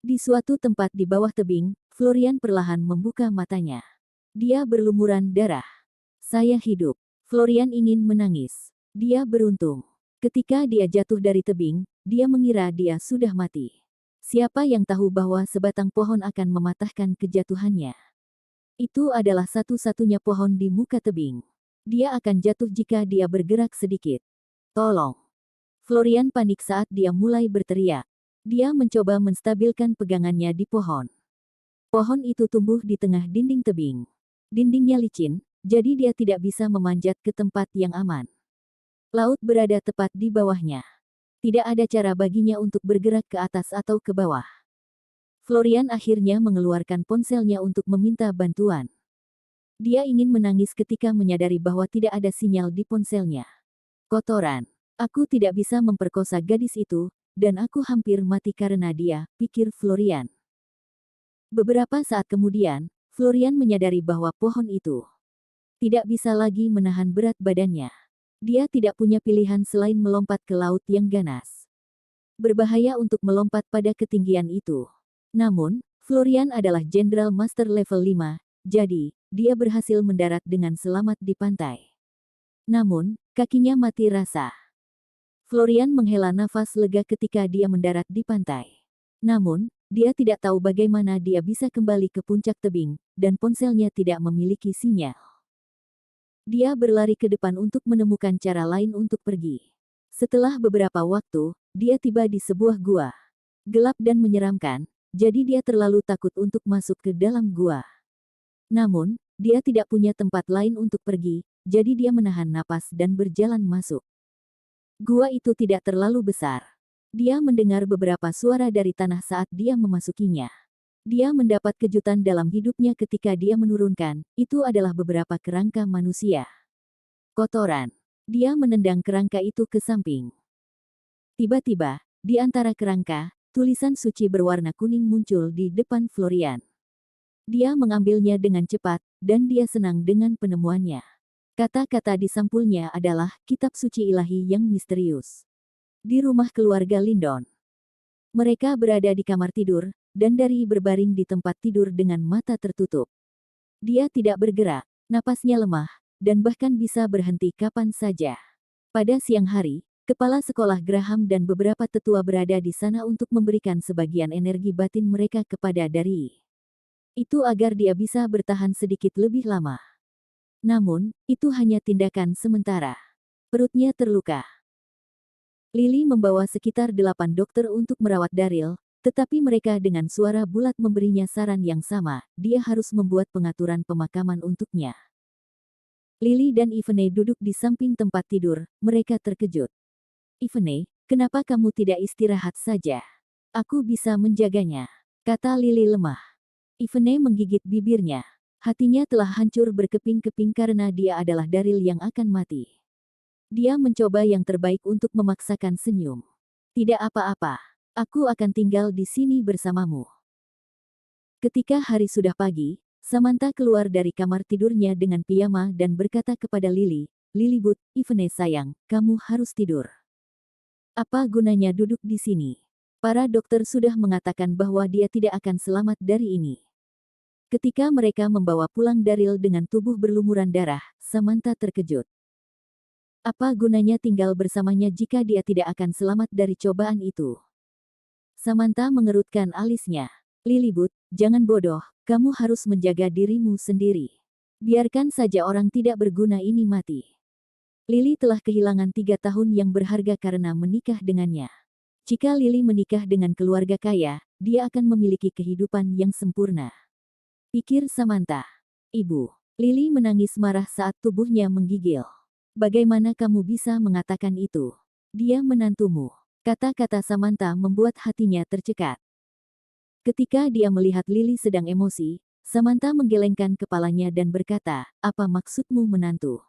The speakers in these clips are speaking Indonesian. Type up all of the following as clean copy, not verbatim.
Di suatu tempat di bawah tebing, Florian perlahan membuka matanya. Dia berlumuran darah. Saya hidup. Florian ingin menangis. Dia beruntung. Ketika dia jatuh dari tebing, dia mengira dia sudah mati. Siapa yang tahu bahwa sebatang pohon akan mematahkan kejatuhannya? Itu adalah satu-satunya pohon di muka tebing. Dia akan jatuh jika dia bergerak sedikit. Tolong. Florian panik saat dia mulai berteriak. Dia mencoba menstabilkan pegangannya di pohon. Pohon itu tumbuh di tengah dinding tebing. Dindingnya licin, jadi dia tidak bisa memanjat ke tempat yang aman. Laut berada tepat di bawahnya. Tidak ada cara baginya untuk bergerak ke atas atau ke bawah. Florian akhirnya mengeluarkan ponselnya untuk meminta bantuan. Dia ingin menangis ketika menyadari bahwa tidak ada sinyal di ponselnya. Kotoran. Aku tidak bisa memperkosa gadis itu, dan aku hampir mati karena dia, pikir Florian. Beberapa saat kemudian, Florian menyadari bahwa pohon itu tidak bisa lagi menahan berat badannya. Dia tidak punya pilihan selain melompat ke laut yang ganas. Berbahaya untuk melompat pada ketinggian itu. Namun, Florian adalah Jenderal Master level 5, jadi, dia berhasil mendarat dengan selamat di pantai. Namun, kakinya mati rasa. Florian menghela nafas lega ketika dia mendarat di pantai. Namun, dia tidak tahu bagaimana dia bisa kembali ke puncak tebing, dan ponselnya tidak memiliki sinyal. Dia berlari ke depan untuk menemukan cara lain untuk pergi. Setelah beberapa waktu, dia tiba di sebuah gua. Gelap dan menyeramkan, jadi dia terlalu takut untuk masuk ke dalam gua. Namun, dia tidak punya tempat lain untuk pergi, jadi dia menahan napas dan berjalan masuk. Gua itu tidak terlalu besar. Dia mendengar beberapa suara dari tanah saat dia memasukinya. Dia mendapat kejutan dalam hidupnya ketika dia menurunkan, itu adalah beberapa kerangka manusia. Kotoran. Dia menendang kerangka itu ke samping. Tiba-tiba, di antara kerangka, tulisan suci berwarna kuning muncul di depan Florian. Dia mengambilnya dengan cepat, dan dia senang dengan penemuannya. Kata-kata di sampulnya adalah kitab suci ilahi yang misterius. Di rumah keluarga Lindon. Mereka berada di kamar tidur, dan Dari berbaring di tempat tidur dengan mata tertutup. Dia tidak bergerak, napasnya lemah, dan bahkan bisa berhenti kapan saja. Pada siang hari, kepala sekolah Graham dan beberapa tetua berada di sana untuk memberikan sebagian energi batin mereka kepada Dari. Itu agar dia bisa bertahan sedikit lebih lama. Namun, itu hanya tindakan sementara. Perutnya terluka. Lily membawa sekitar 8 dokter untuk merawat Daryl, tetapi mereka dengan suara bulat memberinya saran yang sama, dia harus membuat pengaturan pemakaman untuknya. Lily dan Ivene duduk di samping tempat tidur, mereka terkejut. Ivene, kenapa kamu tidak istirahat saja? Aku bisa menjaganya, kata Lily lemah. Ivene menggigit bibirnya. Hatinya telah hancur berkeping-keping karena dia adalah Daryl yang akan mati. Dia mencoba yang terbaik untuk memaksakan senyum. Tidak apa-apa. Aku akan tinggal di sini bersamamu. Ketika hari sudah pagi, Samantha keluar dari kamar tidurnya dengan piyama dan berkata kepada Lily, "Lilibut, Ivene sayang, kamu harus tidur. Apa gunanya duduk di sini? Para dokter sudah mengatakan bahwa dia tidak akan selamat dari ini." Ketika mereka membawa pulang Daryl dengan tubuh berlumuran darah, Samantha terkejut. Apa gunanya tinggal bersamanya jika dia tidak akan selamat dari cobaan itu? Samantha mengerutkan alisnya. Lilibut, jangan bodoh, kamu harus menjaga dirimu sendiri. Biarkan saja orang tidak berguna ini mati. Lily telah kehilangan 3 tahun yang berharga karena menikah dengannya. Jika Lily menikah dengan keluarga kaya, dia akan memiliki kehidupan yang sempurna. Pikir Samantha. Ibu. Lily menangis marah saat tubuhnya menggigil. Bagaimana kamu bisa mengatakan itu? Dia menantumu. Kata-kata Samantha membuat hatinya tercekat. Ketika dia melihat Lily sedang emosi, Samantha menggelengkan kepalanya dan berkata, "Apa maksudmu menantu?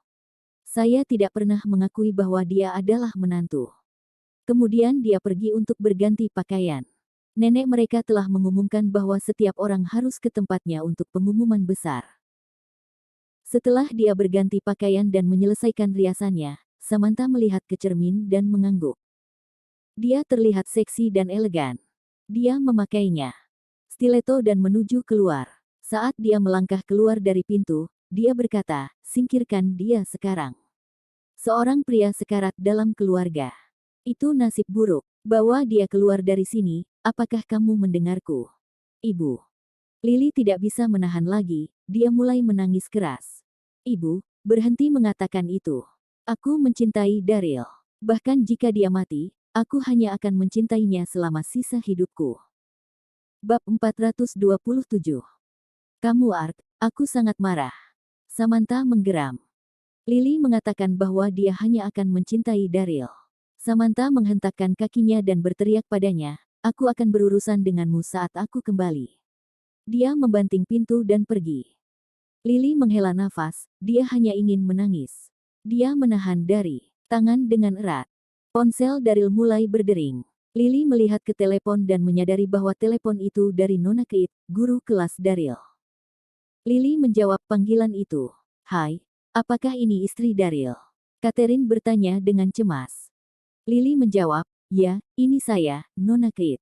Saya tidak pernah mengakui bahwa dia adalah menantu." Kemudian dia pergi untuk berganti pakaian. Nenek mereka telah mengumumkan bahwa setiap orang harus ke tempatnya untuk pengumuman besar. Setelah dia berganti pakaian dan menyelesaikan riasannya, Samantha melihat ke cermin dan mengangguk. Dia terlihat seksi dan elegan. Dia memakainya stiletto dan menuju keluar. Saat dia melangkah keluar dari pintu, dia berkata, "Singkirkan dia sekarang." Seorang pria sekarat dalam keluarga. Itu nasib buruk. Bawa dia keluar dari sini, apakah kamu mendengarku? Ibu. Lily tidak bisa menahan lagi, dia mulai menangis keras. Ibu, berhenti mengatakan itu. Aku mencintai Daryl. Bahkan jika dia mati, aku hanya akan mencintainya selama sisa hidupku. Bab 427. Kamu Ark, aku sangat marah. Samantha menggeram. Lily mengatakan bahwa dia hanya akan mencintai Daryl. Samantha menghentakkan kakinya dan berteriak padanya, "Aku akan berurusan denganmu saat aku kembali." Dia membanting pintu dan pergi. Lily menghela nafas, dia hanya ingin menangis. Dia menahan dari tangan dengan erat. Ponsel Daryl mulai berdering. Lily melihat ke telepon dan menyadari bahwa telepon itu dari Nona Keith, guru kelas Daryl. Lily menjawab panggilan itu. "Hai, apakah ini istri Daryl?" Catherine bertanya dengan cemas. Lily menjawab, "Ya, ini saya, Nona Keith."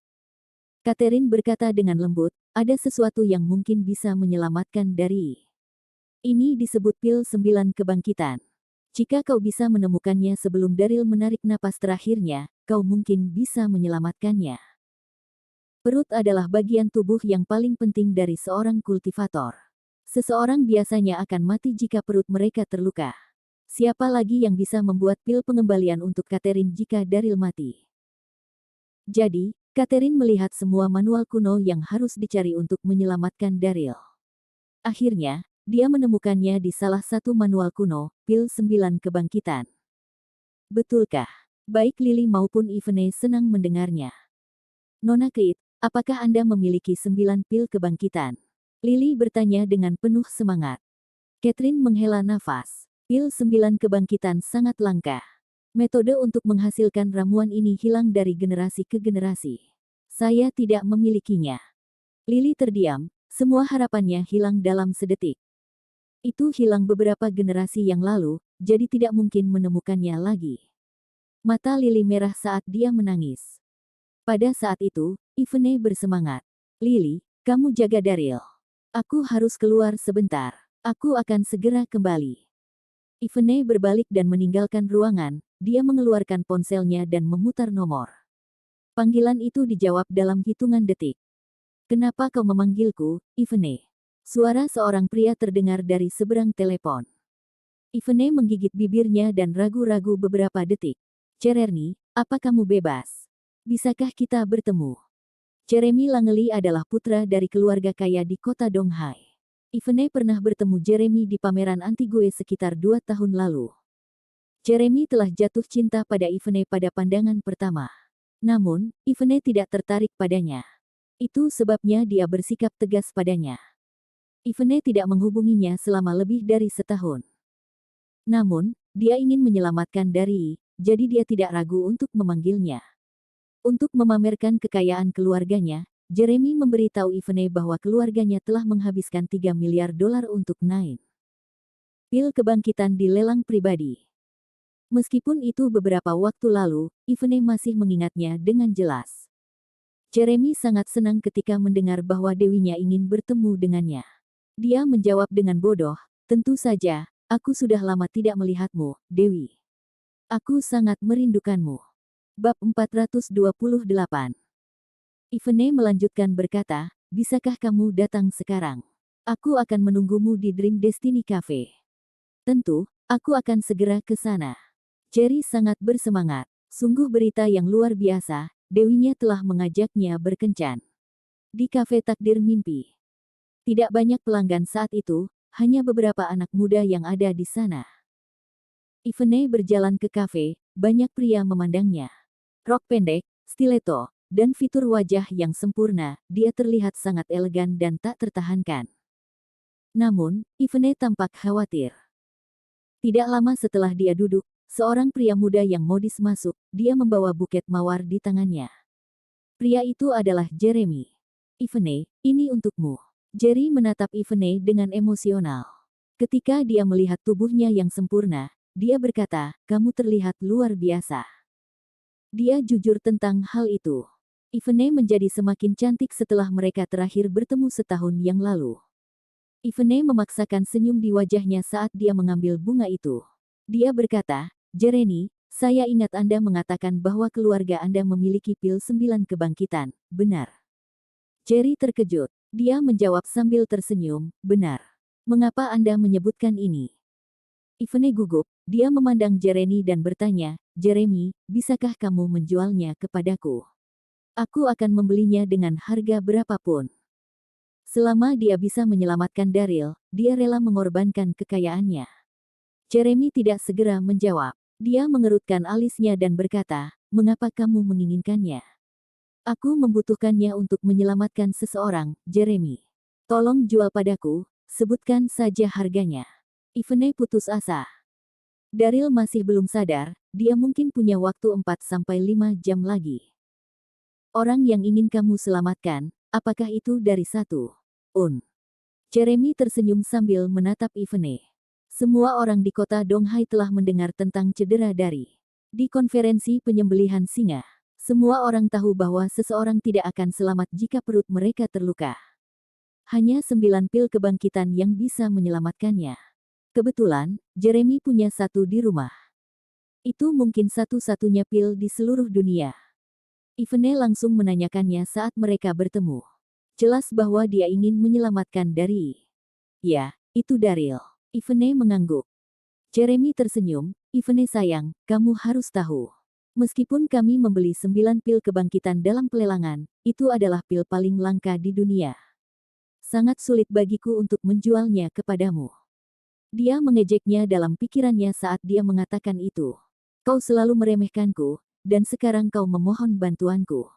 Catherine berkata dengan lembut, "Ada sesuatu yang mungkin bisa menyelamatkan dari ini disebut pil 9 kebangkitan. Jika kau bisa menemukannya sebelum Daryl menarik napas terakhirnya, kau mungkin bisa menyelamatkannya." Perut adalah bagian tubuh yang paling penting dari seorang kultivator. Seseorang biasanya akan mati jika perut mereka terluka. Siapa lagi yang bisa membuat pil pengembalian untuk Catherine jika Daryl mati? Jadi, Catherine melihat semua manual kuno yang harus dicari untuk menyelamatkan Daryl. Akhirnya, dia menemukannya di salah satu manual kuno, pil 9 kebangkitan. Betulkah? Baik Lily maupun Yvonne senang mendengarnya. "Nona Keith, apakah Anda memiliki 9 pil kebangkitan?" Lily bertanya dengan penuh semangat. Catherine menghela nafas. Pil 9 kebangkitan sangat langka. Metode untuk menghasilkan ramuan ini hilang dari generasi ke generasi. Saya tidak memilikinya. Lily terdiam, semua harapannya hilang dalam sedetik. Itu hilang beberapa generasi yang lalu, jadi tidak mungkin menemukannya lagi. Mata Lily merah saat dia menangis. Pada saat itu, Yvonne bersemangat. "Lily, kamu jaga Daryl. Aku harus keluar sebentar. Aku akan segera kembali." Yvonne berbalik dan meninggalkan ruangan, dia mengeluarkan ponselnya dan memutar nomor. Panggilan itu dijawab dalam hitungan detik. "Kenapa kau memanggilku, Yvonne?" Suara seorang pria terdengar dari seberang telepon. Yvonne menggigit bibirnya dan ragu-ragu beberapa detik. "Cherny, apa kamu bebas? Bisakah kita bertemu?" Jeremy Langley adalah putra dari keluarga kaya di kota Donghai. Yvonne pernah bertemu Jeremy di pameran Antigue sekitar 2 tahun lalu. Jeremy telah jatuh cinta pada Yvonne pada pandangan pertama. Namun, Yvonne tidak tertarik padanya. Itu sebabnya dia bersikap tegas padanya. Yvonne tidak menghubunginya selama lebih dari setahun. Namun, dia ingin menyelamatkan dari, jadi dia tidak ragu untuk memanggilnya. Untuk memamerkan kekayaan keluarganya, Jeremy memberitahu Yvonne bahwa keluarganya telah menghabiskan $3 miliar untuk Nine pil kebangkitan di lelang pribadi. Meskipun itu beberapa waktu lalu, Yvonne masih mengingatnya dengan jelas. Jeremy sangat senang ketika mendengar bahwa dewinya ingin bertemu dengannya. Dia menjawab dengan bodoh, "Tentu saja, aku sudah lama tidak melihatmu, Dewi. Aku sangat merindukanmu." Bab 428. Yvonne melanjutkan berkata, "Bisakah kamu datang sekarang? Aku akan menunggumu di Dream Destiny Cafe." "Tentu, aku akan segera ke sana." Jerry sangat bersemangat. Sungguh berita yang luar biasa, dewinya telah mengajaknya berkencan di kafe takdir mimpi. Tidak banyak pelanggan saat itu, hanya beberapa anak muda yang ada di sana. Yvonne berjalan ke kafe, banyak pria memandangnya. Rok pendek, stiletto, dan fitur wajah yang sempurna, dia terlihat sangat elegan dan tak tertahankan. Namun, Yvonne tampak khawatir. Tidak lama setelah dia duduk, seorang pria muda yang modis masuk, dia membawa buket mawar di tangannya. Pria itu adalah Jeremy. "Yvonne, ini untukmu." Jerry menatap Yvonne dengan emosional. Ketika dia melihat tubuhnya yang sempurna, dia berkata, "Kamu terlihat luar biasa." Dia jujur tentang hal itu. Ivene menjadi semakin cantik setelah mereka terakhir bertemu setahun yang lalu. Ivene memaksakan senyum di wajahnya saat dia mengambil bunga itu. Dia berkata, Jeremy, saya ingat Anda mengatakan bahwa keluarga Anda memiliki pil 9 kebangkitan, benar? Jerry terkejut. Dia menjawab sambil tersenyum, benar. Mengapa Anda menyebutkan ini? Ivene gugup, dia memandang Jeremy dan bertanya, Jeremy, bisakah kamu menjualnya kepadaku? Aku akan membelinya dengan harga berapapun. Selama dia bisa menyelamatkan Daryl, dia rela mengorbankan kekayaannya. Jeremy tidak segera menjawab. Dia mengerutkan alisnya dan berkata, mengapa kamu menginginkannya? Aku membutuhkannya untuk menyelamatkan seseorang, Jeremy. Tolong jual padaku, sebutkan saja harganya. Ivene putus asa. Daryl masih belum sadar, dia mungkin punya waktu 4-5 jam lagi. Orang yang ingin kamu selamatkan, apakah itu dari satu? Jeremy tersenyum sambil menatap Ivene. Semua orang di kota Donghai telah mendengar tentang cedera dari di konferensi penyembelihan singa. Semua orang tahu bahwa seseorang tidak akan selamat jika perut mereka terluka. Hanya 9 pil kebangkitan yang bisa menyelamatkannya. Kebetulan, Jeremy punya satu di rumah. Itu mungkin satu-satunya pil di seluruh dunia. Ivene langsung menanyakannya saat mereka bertemu. Jelas bahwa dia ingin menyelamatkan dari. Ya, itu Daryl. Ivene mengangguk. Jeremy tersenyum, Ivene sayang, kamu harus tahu. Meskipun kami membeli 9 pil kebangkitan dalam pelelangan, itu adalah pil paling langka di dunia. Sangat sulit bagiku untuk menjualnya kepadamu. Dia mengejeknya dalam pikirannya saat dia mengatakan itu. Kau selalu meremehkanku, dan sekarang kau memohon bantuanku.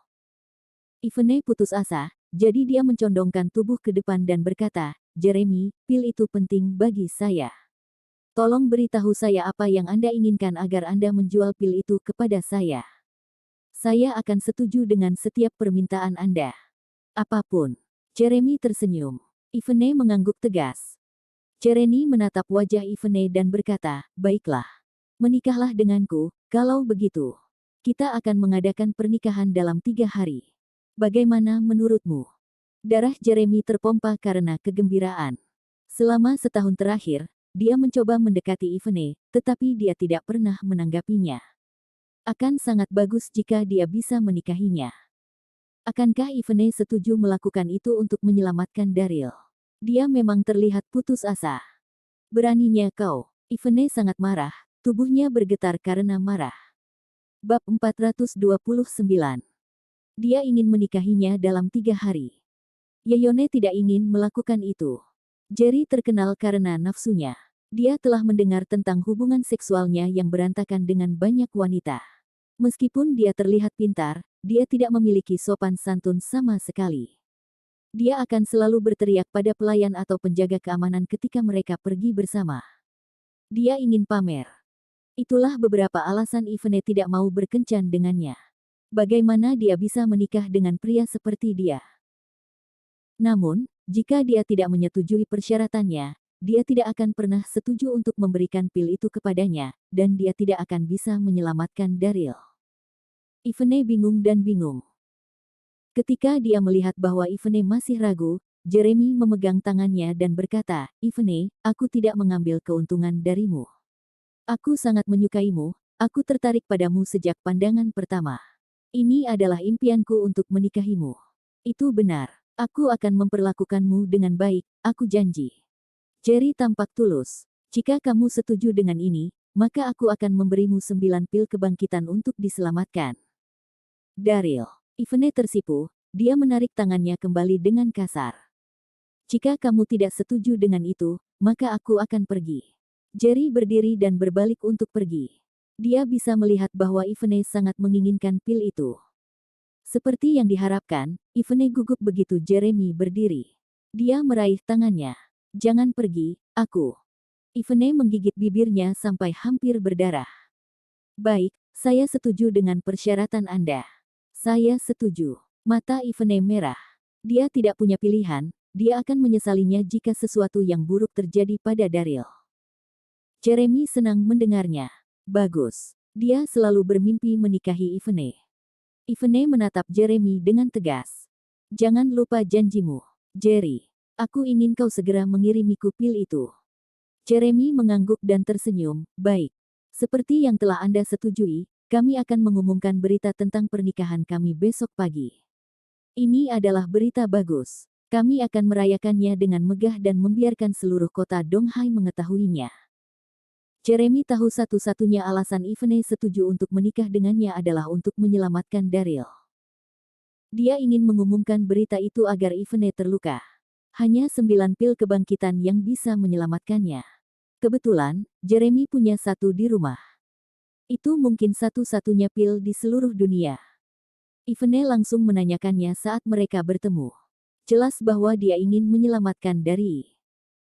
Ivene putus asa, jadi dia mencondongkan tubuh ke depan dan berkata, Jeremy, pil itu penting bagi saya. Tolong beritahu saya apa yang Anda inginkan agar Anda menjual pil itu kepada saya. Saya akan setuju dengan setiap permintaan Anda. Apapun. Jeremy tersenyum. Ivene mengangguk tegas. Jeremy menatap wajah Ivene dan berkata, baiklah. Menikahlah denganku, kalau begitu. Kita akan mengadakan pernikahan dalam 3 hari. Bagaimana menurutmu? Darah Jeremy terpompa karena kegembiraan. Selama setahun terakhir, dia mencoba mendekati Ivene, tetapi dia tidak pernah menanggapinya. Akan sangat bagus jika dia bisa menikahinya. Akankah Ivene setuju melakukan itu untuk menyelamatkan Daryl? Dia memang terlihat putus asa. Beraninya kau. Ivene sangat marah, tubuhnya bergetar karena marah. Bab 429. Dia ingin menikahinya dalam 3 hari. Yeyone tidak ingin melakukan itu. Jerry terkenal karena nafsunya. Dia telah mendengar tentang hubungan seksualnya yang berantakan dengan banyak wanita. Meskipun dia terlihat pintar, dia tidak memiliki sopan santun sama sekali. Dia akan selalu berteriak pada pelayan atau penjaga keamanan ketika mereka pergi bersama. Dia ingin pamer. Itulah beberapa alasan Ivene tidak mau berkencan dengannya. Bagaimana dia bisa menikah dengan pria seperti dia? Namun, jika dia tidak menyetujui persyaratannya, dia tidak akan pernah setuju untuk memberikan pil itu kepadanya, dan dia tidak akan bisa menyelamatkan Daryl. Ivene bingung dan bingung. Ketika dia melihat bahwa Ivene masih ragu, Jeremy memegang tangannya dan berkata, Ivene, aku tidak mengambil keuntungan darimu. Aku sangat menyukaimu, aku tertarik padamu sejak pandangan pertama. Ini adalah impianku untuk menikahimu. Itu benar. Aku akan memperlakukanmu dengan baik, aku janji. Jerry tampak tulus. Jika kamu setuju dengan ini, maka aku akan memberimu 9 pil kebangkitan untuk diselamatkan. Daryl. Ivene tersipu, dia menarik tangannya kembali dengan kasar. Jika kamu tidak setuju dengan itu, maka aku akan pergi. Jerry berdiri dan berbalik untuk pergi. Dia bisa melihat bahwa Ivene sangat menginginkan pil itu. Seperti yang diharapkan, Ivene gugup begitu Jeremy berdiri. Dia meraih tangannya. Jangan pergi, aku. Ivene menggigit bibirnya sampai hampir berdarah. Baik, saya setuju dengan persyaratan Anda. Saya setuju. Mata Ivene merah. Dia tidak punya pilihan, dia akan menyesalinya jika sesuatu yang buruk terjadi pada Daryl. Jeremy senang mendengarnya. Bagus. Dia selalu bermimpi menikahi Ivene. Ivene menatap Jeremy dengan tegas. Jangan lupa janjimu, Jerry. Aku ingin kau segera mengirimiku pil itu. Jeremy mengangguk dan tersenyum. Baik. Seperti yang telah Anda setujui, kami akan mengumumkan berita tentang pernikahan kami besok pagi. Ini adalah berita bagus. Kami akan merayakannya dengan megah dan membiarkan seluruh kota Donghai mengetahuinya. Jeremy tahu satu-satunya alasan Ivene setuju untuk menikah dengannya adalah untuk menyelamatkan Daryl. Dia ingin mengumumkan berita itu agar Ivene terluka. Hanya 9 pil kebangkitan yang bisa menyelamatkannya. Kebetulan, Jeremy punya satu di rumah. Itu mungkin satu-satunya pil di seluruh dunia. Ivene langsung menanyakannya saat mereka bertemu. Jelas bahwa dia ingin menyelamatkan Daryl.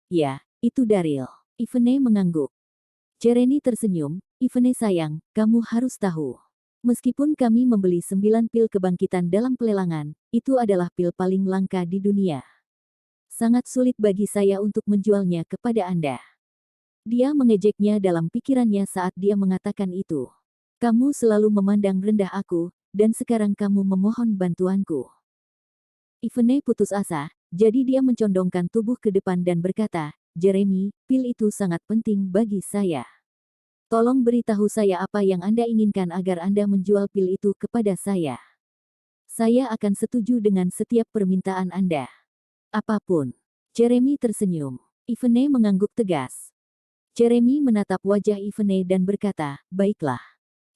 Ya, itu Daryl. Ivene mengangguk. Jeremy tersenyum. Ivene sayang, kamu harus tahu. Meskipun kami membeli 9 pil kebangkitan dalam pelelangan, itu adalah pil paling langka di dunia. Sangat sulit bagi saya untuk menjualnya kepada Anda. Dia mengejeknya dalam pikirannya saat dia mengatakan itu. Kamu selalu memandang rendah aku, dan sekarang kamu memohon bantuanku. Ivene putus asa, jadi dia mencondongkan tubuh ke depan dan berkata, Jeremy, pil itu sangat penting bagi saya. Tolong beritahu saya apa yang Anda inginkan agar Anda menjual pil itu kepada saya. Saya akan setuju dengan setiap permintaan Anda. Apapun. Jeremy tersenyum. Ivene mengangguk tegas. Jeremy menatap wajah Ivene dan berkata, baiklah.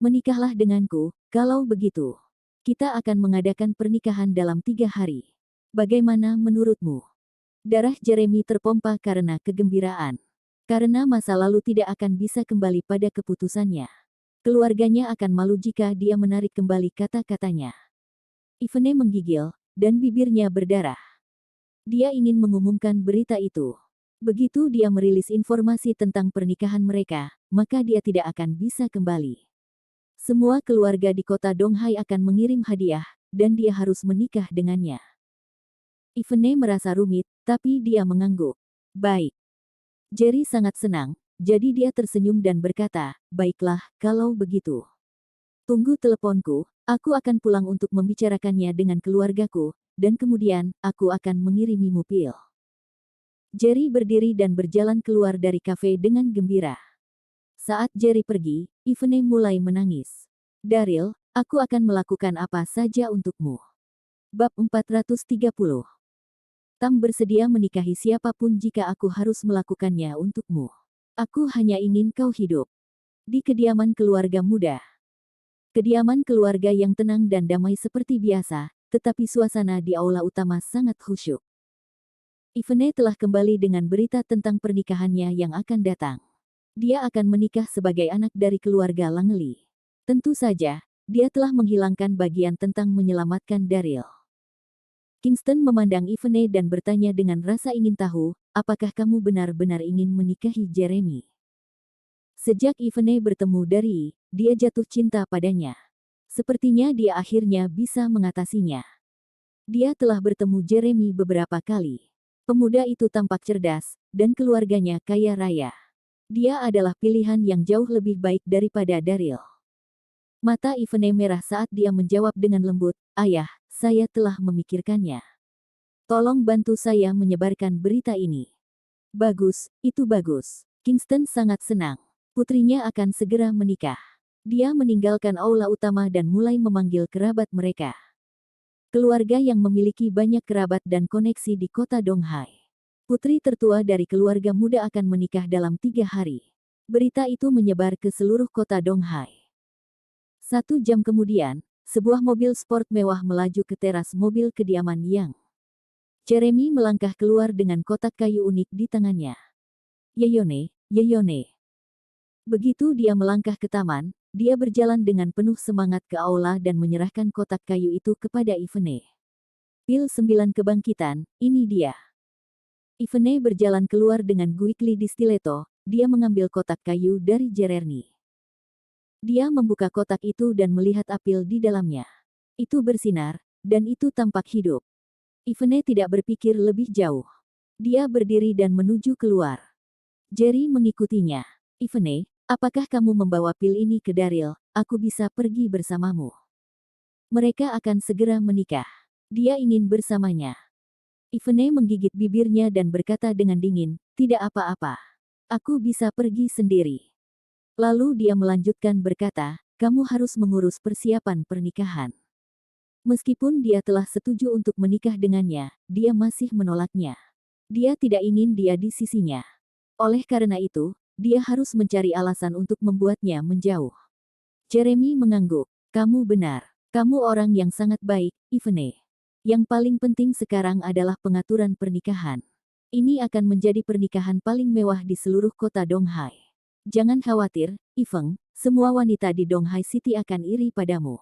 Menikahlah denganku, kalau begitu. Kita akan mengadakan pernikahan dalam 3 hari. Bagaimana menurutmu? Darah Jeremy terpompa karena kegembiraan. Karena masa lalu tidak akan bisa kembali pada keputusannya. Keluarganya akan malu jika dia menarik kembali kata-katanya. Ivene menggigil, dan bibirnya berdarah. Dia ingin mengumumkan berita itu. Begitu dia merilis informasi tentang pernikahan mereka, maka dia tidak akan bisa kembali. Semua keluarga di kota Donghai akan mengirim hadiah, dan dia harus menikah dengannya. Ivene merasa rumit, tapi dia mengangguk. Baik. Jerry sangat senang, jadi dia tersenyum dan berkata, baiklah, kalau begitu. Tunggu teleponku, aku akan pulang untuk membicarakannya dengan keluargaku, dan kemudian, aku akan mengirimimu pil. Jerry berdiri dan berjalan keluar dari kafe dengan gembira. Saat Jerry pergi, Ivene mulai menangis. Daryl, aku akan melakukan apa saja untukmu. Bab 430. Tam bersedia menikahi siapapun jika aku harus melakukannya untukmu. Aku hanya ingin kau hidup. Di kediaman keluarga muda. Kediaman keluarga yang tenang dan damai seperti biasa, tetapi suasana di aula utama sangat khusyuk. Ivene telah kembali dengan berita tentang pernikahannya yang akan datang. Dia akan menikah sebagai anak dari keluarga Langley. Tentu saja, dia telah menghilangkan bagian tentang menyelamatkan Daryl. Kingston memandang Ivene dan bertanya dengan rasa ingin tahu, apakah kamu benar-benar ingin menikahi Jeremy? Sejak Ivene bertemu Daryl, dia jatuh cinta padanya. Sepertinya dia akhirnya bisa mengatasinya. Dia telah bertemu Jeremy beberapa kali. Pemuda itu tampak cerdas, dan keluarganya kaya raya. Dia adalah pilihan yang jauh lebih baik daripada Daryl. Mata Ivene merah saat dia menjawab dengan lembut, Ayah, saya telah memikirkannya. Tolong bantu saya menyebarkan berita ini. Bagus, itu bagus. Kingston sangat senang. Putrinya akan segera menikah. Dia meninggalkan aula utama dan mulai memanggil kerabat mereka. Keluarga yang memiliki banyak kerabat dan koneksi di kota Donghai. Putri tertua dari keluarga muda akan menikah dalam 3 hari. Berita itu menyebar ke seluruh kota Donghai. 1 jam kemudian, sebuah mobil sport mewah melaju ke teras mobil kediaman Yang. Jeremy melangkah keluar dengan kotak kayu unik di tangannya. Yeyone, Yeyone. Begitu dia melangkah ke taman, dia berjalan dengan penuh semangat ke aula dan menyerahkan kotak kayu itu kepada Ivene. Pil 9 kebangkitan, ini dia. Ivene berjalan keluar dengan guikli di stiletto, dia mengambil kotak kayu dari Jeremy. Dia membuka kotak itu dan melihat apel di dalamnya. Itu bersinar, dan itu tampak hidup. Ivene tidak berpikir lebih jauh. Dia berdiri dan menuju keluar. Jerry mengikutinya. Ivene, apakah kamu membawa pil ini ke Daryl? Aku bisa pergi bersamamu. Mereka akan segera menikah. Dia ingin bersamanya. Ivene menggigit bibirnya dan berkata dengan dingin, "Tidak apa-apa. Aku bisa pergi sendiri." Lalu dia melanjutkan berkata, "Kamu harus mengurus persiapan pernikahan." Meskipun dia telah setuju untuk menikah dengannya, dia masih menolaknya. Dia tidak ingin dia di sisinya. Oleh karena itu, dia harus mencari alasan untuk membuatnya menjauh. Jeremy mengangguk. "Kamu benar. Kamu orang yang sangat baik, Ivene. Yang paling penting sekarang adalah pengaturan pernikahan. Ini akan menjadi pernikahan paling mewah di seluruh kota Donghai. Jangan khawatir, Iveng, semua wanita di Donghai City akan iri padamu.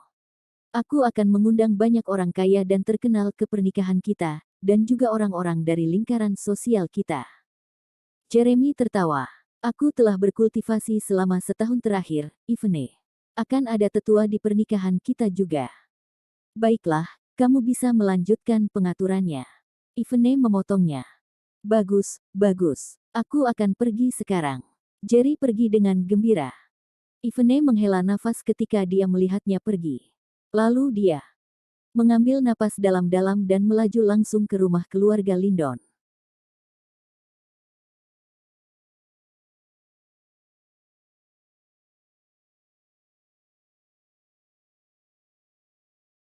Aku akan mengundang banyak orang kaya dan terkenal ke pernikahan kita, dan juga orang-orang dari lingkaran sosial kita." Jeremy tertawa. "Aku telah berkultivasi selama setahun terakhir, Ivene. Akan ada tetua di pernikahan kita juga." "Baiklah, kamu bisa melanjutkan pengaturannya." Ivene memotongnya. "Bagus, bagus. Aku akan pergi sekarang." Jerry pergi dengan gembira. Ivene menghela nafas ketika dia melihatnya pergi. Lalu dia mengambil napas dalam-dalam dan melaju langsung ke rumah keluarga Lindon.